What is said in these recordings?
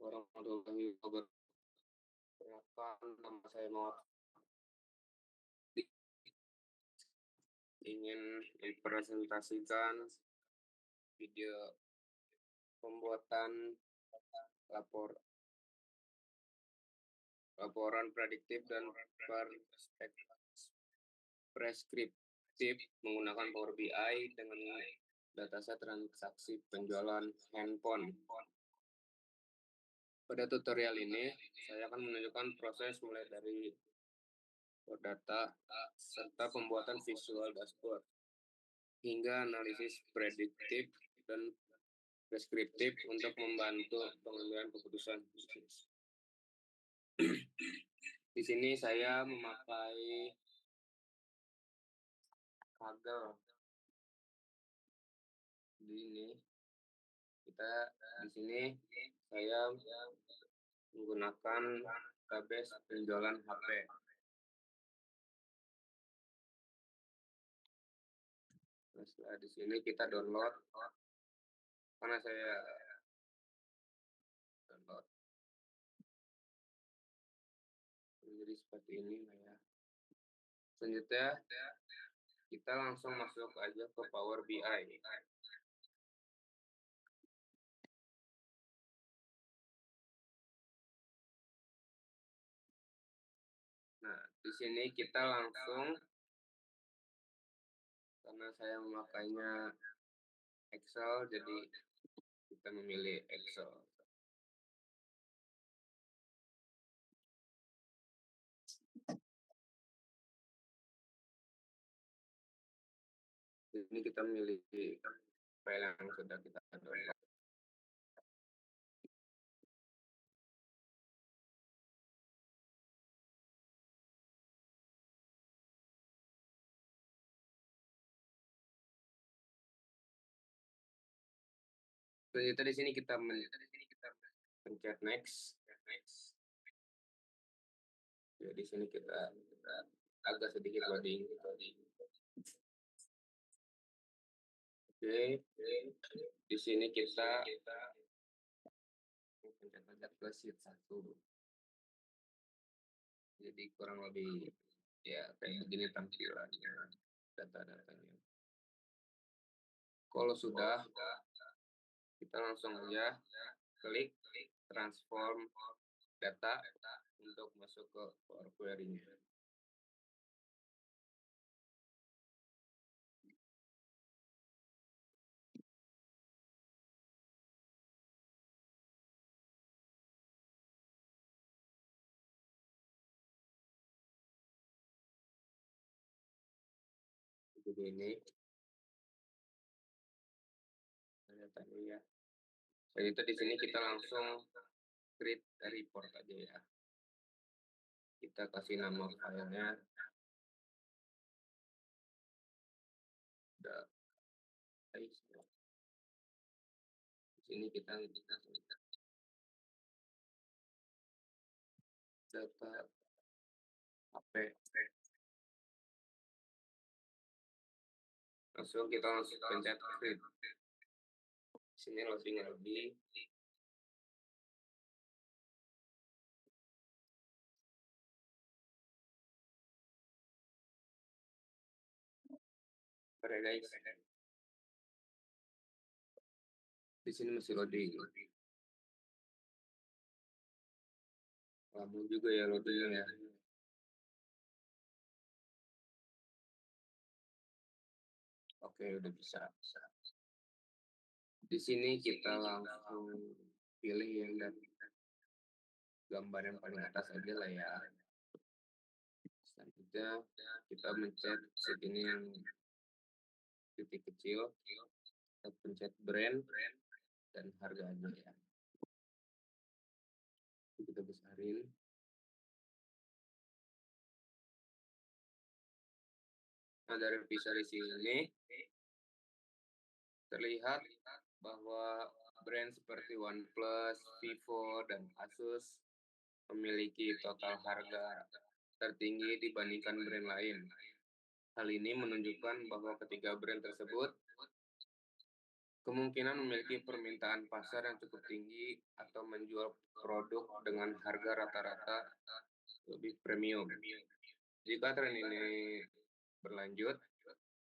warahmatullahi wabarakatuh. Perkenalkan, nama saya Muhammad. Ingin mempresentasikan video pembuatan laporan prediktif dan preskriptif menggunakan Power BI dengan dataset transaksi penjualan handphone. Pada tutorial ini, saya akan menunjukkan proses mulai dari data serta pembuatan visual dashboard hingga analisis prediktif dan preskriptif untuk membantu pengambilan keputusan bisnis. Di sini saya memakai Kaggle. Di sini saya menggunakan database penjualan HP. Nah, setelah di sini kita download, karena saya download jadi seperti ini ya. Selanjutnya kita langsung masuk aja ke Power BI. Nah, di sini kita langsung, karena saya memakainya Excel, jadi kita memilih Excel. Ini kita memilih file yang sudah kita download. Selanjutnya di sini kita pencet next. Ya, di sini kita agak sedikit loading. Oke, di sini kita pencet ke sheet 1. Jadi kurang lebih ya kayak begini tampilannya data-datanya. Kalau sudah, kita langsung aja klik transform data untuk masuk ke Power Query-nya. Begini datanya ya. Jadi itu di sini kita langsung create report aja ya. Kita kasih nama filenya. Di sini kita data HP. Langsung kita pencet create. Sini loading lagi. Oke guys, di sini masih loading. Lama juga ya loadingnya ya. Oke, udah bisa. Di sini kita langsung pilih yang gambar yang paling atas aja lah ya. Selanjutnya kita mencet segini yang titik kecil, kita pencet brand dan harganya ya. Kita besarin. Nah, dari bisa di sini terlihat bahwa brand seperti OnePlus, Vivo, dan Asus memiliki total harga tertinggi dibandingkan brand lain. Hal ini menunjukkan bahwa ketiga brand tersebut kemungkinan memiliki permintaan pasar yang cukup tinggi atau menjual produk dengan harga rata-rata lebih premium. Jika tren ini berlanjut,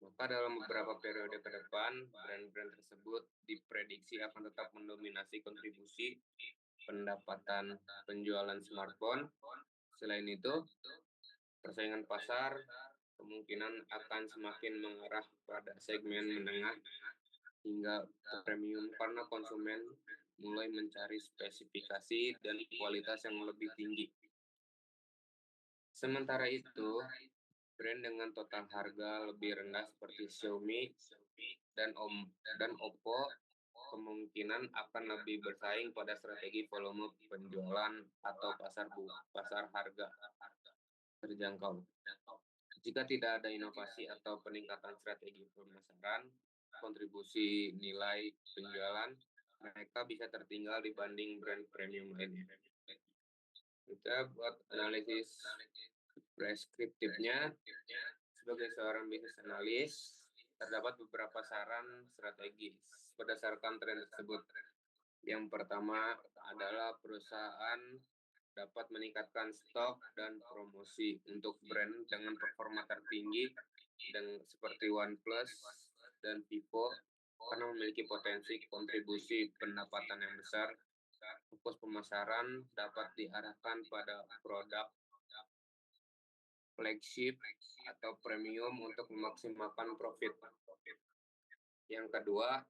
maka dalam beberapa periode ke depan, brand-brand tersebut diprediksi akan tetap mendominasi kontribusi pendapatan penjualan smartphone. Selain itu, persaingan pasar kemungkinan akan semakin mengarah pada segmen menengah hingga premium karena konsumen mulai mencari spesifikasi dan kualitas yang lebih tinggi. Sementara itu, brand dengan total harga lebih rendah seperti Xiaomi dan Oppo kemungkinan akan lebih bersaing pada strategi volume penjualan atau pasar harga terjangkau. Jika tidak ada inovasi atau peningkatan strategi pemasaran, kontribusi nilai penjualan, mereka bisa tertinggal dibanding brand premium lainnya. Kita buat analisis preskriptifnya. Sebagai seorang bisnis analis, terdapat beberapa saran strategis berdasarkan tren tersebut. Yang pertama adalah perusahaan dapat meningkatkan stok dan promosi untuk brand dengan performa tertinggi dan seperti OnePlus dan Vivo karena memiliki potensi kontribusi pendapatan yang besar. Fokus pemasaran dapat diarahkan pada produk flagship atau premium untuk memaksimalkan profit. Yang kedua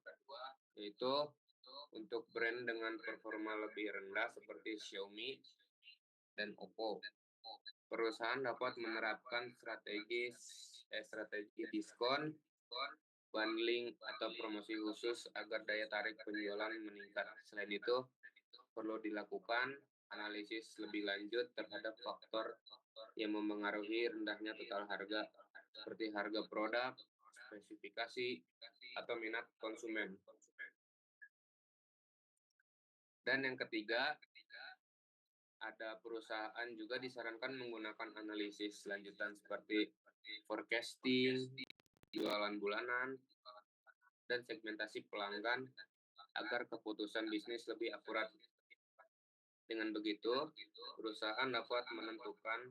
yaitu untuk brand dengan performa lebih rendah seperti Xiaomi dan Oppo. Perusahaan dapat menerapkan strategi diskon, bundling, atau promosi khusus agar daya tarik penjualan meningkat. Selain itu, perlu dilakukan analisis lebih lanjut terhadap faktor yang memengaruhi rendahnya total harga, seperti harga produk, spesifikasi, atau minat konsumen. Dan yang ketiga, ada perusahaan juga disarankan menggunakan analisis lanjutan seperti forecasting, jualan bulanan, dan segmentasi pelanggan agar keputusan bisnis lebih akurat. Dengan begitu, perusahaan dapat menentukan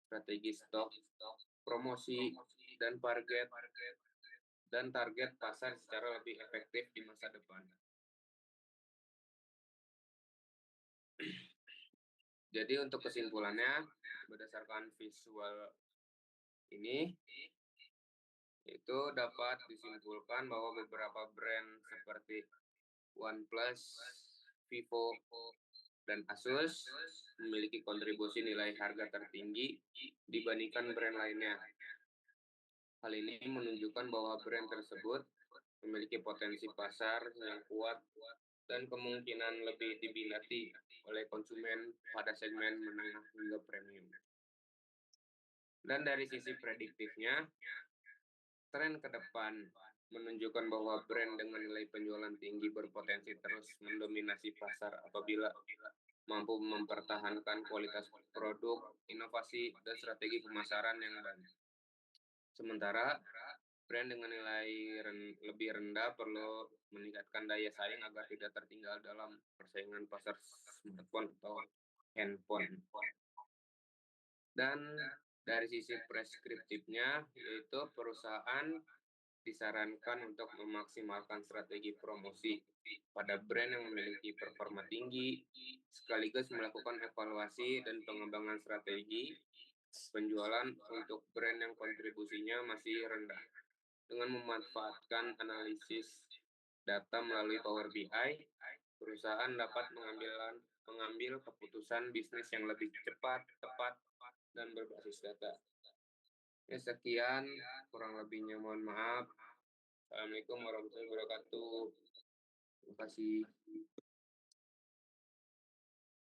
strategi stok, promosi, dan target pasar secara lebih efektif di masa depan. Jadi untuk kesimpulannya, berdasarkan visual ini, itu dapat disimpulkan bahwa beberapa brand seperti OnePlus, Vivo, dan Asus memiliki kontribusi nilai harga tertinggi dibandingkan brand lainnya. Hal ini menunjukkan bahwa brand tersebut memiliki potensi pasar yang kuat dan kemungkinan lebih diminati oleh konsumen pada segmen menengah hingga premium. Dan dari sisi prediktifnya, tren ke depan menunjukkan bahwa brand dengan nilai penjualan tinggi berpotensi terus mendominasi pasar apabila mampu mempertahankan kualitas produk, inovasi, dan strategi pemasaran yang baik. Sementara, brand dengan nilai lebih rendah perlu meningkatkan daya saing agar tidak tertinggal dalam persaingan pasar smartphone atau handphone. Dan dari sisi preskriptifnya, yaitu perusahaan disarankan untuk memaksimalkan strategi promosi pada brand yang memiliki performa tinggi, sekaligus melakukan evaluasi dan pengembangan strategi penjualan untuk brand yang kontribusinya masih rendah. Dengan memanfaatkan analisis data melalui Power BI, perusahaan dapat mengambil keputusan bisnis yang lebih cepat, tepat, dan berbasis data. Ya, sekian, kurang lebihnya mohon maaf. Assalamualaikum warahmatullahi wabarakatuh. Terima kasih.